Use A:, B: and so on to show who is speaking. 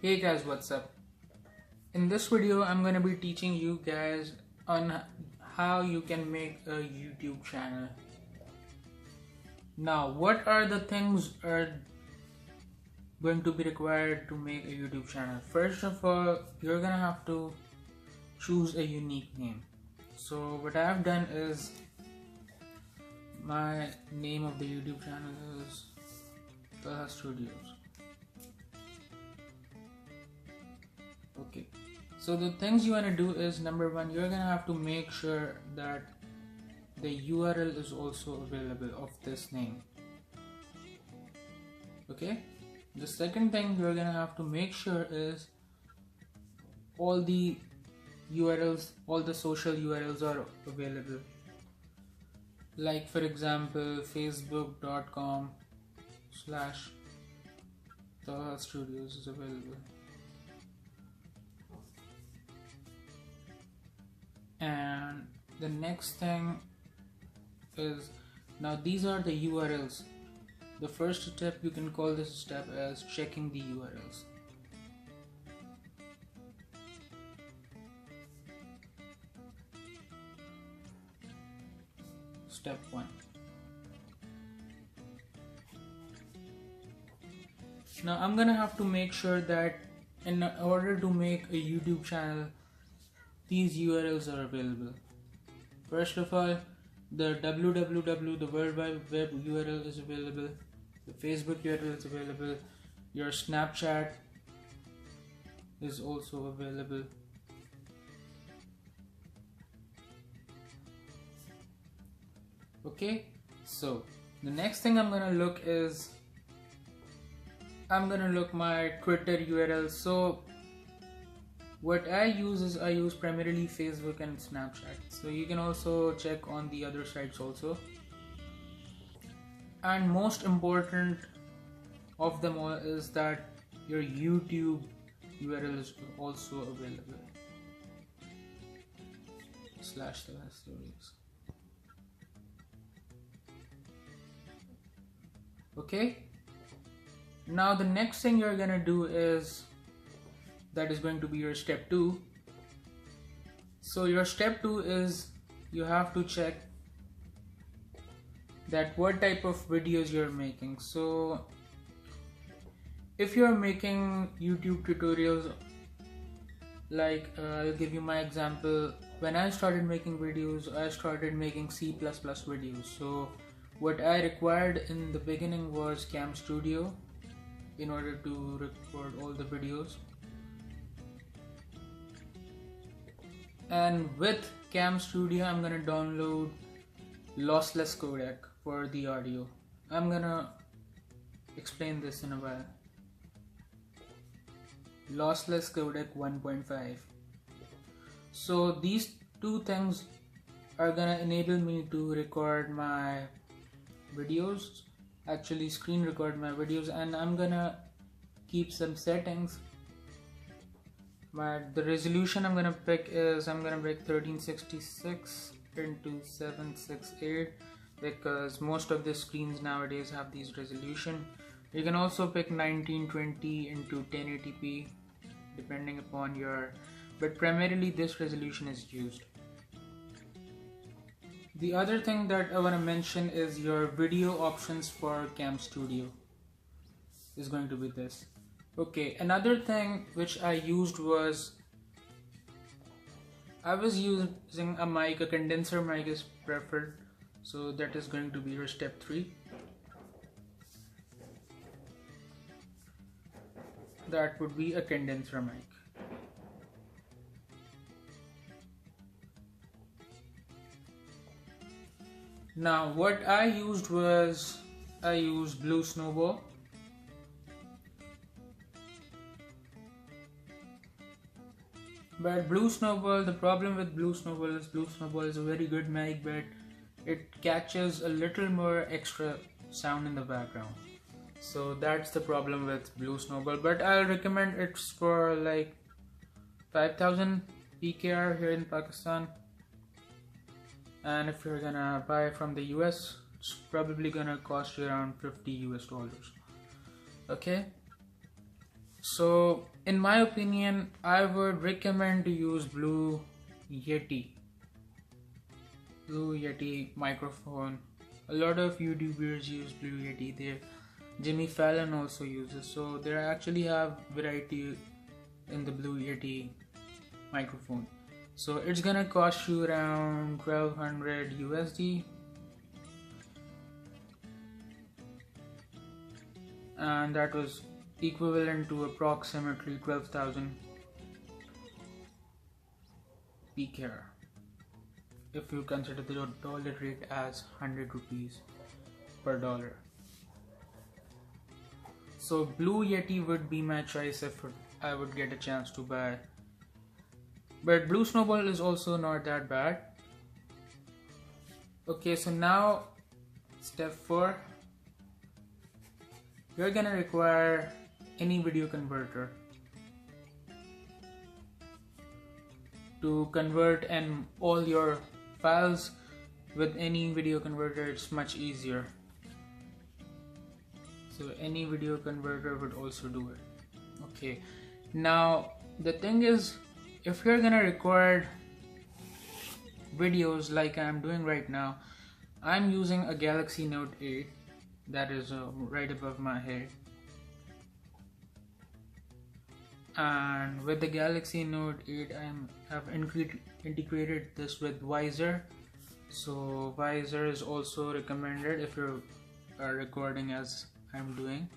A: Hey guys, what's up? In this video I'm going to be teaching you guys on how you can make a YouTube channel. Now, what are the things are going to be required to make a YouTube channel? First of all, you're going to have to choose a unique name. So what I've done is my name of the YouTube channel is Taha Studios. Okay, so the things you want to do is, number one, you're gonna have to make sure that the URL is also available of this name. Okay, the second thing you're gonna have to make sure is all the URLs, all the social URLs are available. Like for example, facebook.com/Taha Studios is available. And the next thing is, now these are the URLs. The first step, you can call this step as checking the URLs. Step 1. Now I'm gonna have to make sure that in order to make a YouTube channel, these URLs are available. First of all, the www, the World Wide Web URL is available, the Facebook URL is available, your Snapchat is also available. Okay, so the next thing I'm gonna look is, I'm gonna look my Twitter URL. So what I use is, I use primarily Facebook and Snapchat. So you can also check on the other sites also. And most important of them all is that your YouTube URL is also available. /Taha Studios. Okay. Now the next thing you're gonna do is, that is going to be your step 2. So your step 2 is, you have to check that what type of videos you're making. So if you're making YouTube tutorials, like I'll give you my example. When I started making videos, I started making C++ videos. So what I required in the beginning was Cam Studio in order to record all the videos. And with Cam Studio, I'm gonna download lossless codec for the audio. I'm gonna explain this in a while. Lossless codec 1.5. So these two things are gonna enable me to record my videos, actually screen record my videos, and I'm gonna keep some settings. The resolution I'm gonna pick is, I'm gonna pick 1366 into 768 because most of the screens nowadays have these resolution. You can also pick 1920 into 1080p depending upon your, but primarily this resolution is used. The other thing that I want to mention is your video options for Cam Studio is going to be this. Okay, another thing which I used was, I was using a mic, a condenser mic is preferred. So that is going to be your step 3. That would be a condenser mic. Now what I used was, I used Blue Snowball. But Blue Snowball, the problem with Blue Snowball is a very good mic, but it catches a little more extra sound in the background. So that's the problem with Blue Snowball, but I'll recommend it's for like 5000 PKR here in Pakistan. And if you're gonna buy from the US, it's probably gonna cost you around $50 US. Okay. So in my opinion, I would recommend to use Yeti Blue Yeti microphone. A lot of YouTubers use Blue Yeti. Jimmy Fallon also uses. So they actually have variety in the Blue Yeti microphone. So it's gonna cost you around 1200 USD, and that was equivalent to approximately 12,000 peak hair if you consider the dollar rate as 100 rupees per dollar. So Blue Yeti would be my choice if I would get a chance to buy. But Blue Snowball is also not that bad. Okay, so now step 4. You're gonna require any video converter to convert and all your files. With any video converter, it's much easier. So any video converter would also do it. Okay, now the thing is, if you're gonna record videos like I'm doing right now, I'm using a Galaxy Note 8 that is right above my head. And with the Galaxy Note 8, I have integrated this with Visor. So Visor is also recommended if you're recording as I'm doing.